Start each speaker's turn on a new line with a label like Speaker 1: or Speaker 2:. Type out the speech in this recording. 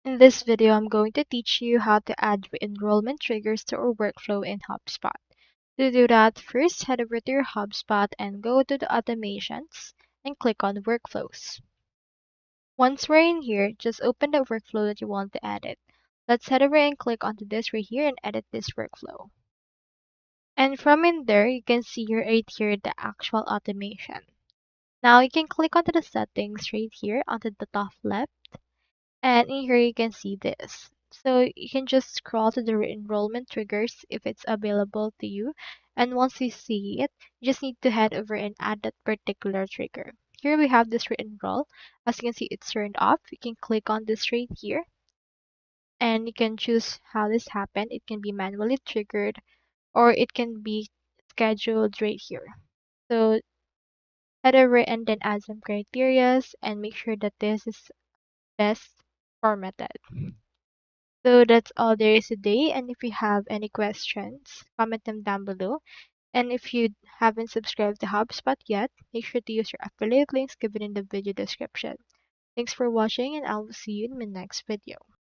Speaker 1: In this video, I'm going to teach you how to add re-enrollment triggers to our workflow in HubSpot. To do that, first head over to your HubSpot and go to the automations and click on workflows. Once we're in here, just open the workflow that you want to edit. Let's head over and click onto this right here and edit this workflow. And from in there, you can see here right here the actual automation. Now you can click onto the settings right here onto the top left. And in here you can see this. So you can just scroll to the enrollment triggers if it's available to you. And once you see it, you just need to head over and add that particular trigger. Here we have this re-enroll. As you can see, it's turned off. You can click on this right here and you can choose how this happened. It can be manually triggered or it can be scheduled right here. So head over and then add some criterias and make sure that this is best formatted. So that's all there is today. And if you have any questions, comment them down below. And if you haven't subscribed to HubSpot yet, make sure to use your affiliate links given in the video description. Thanks for watching and I will see you in my next video.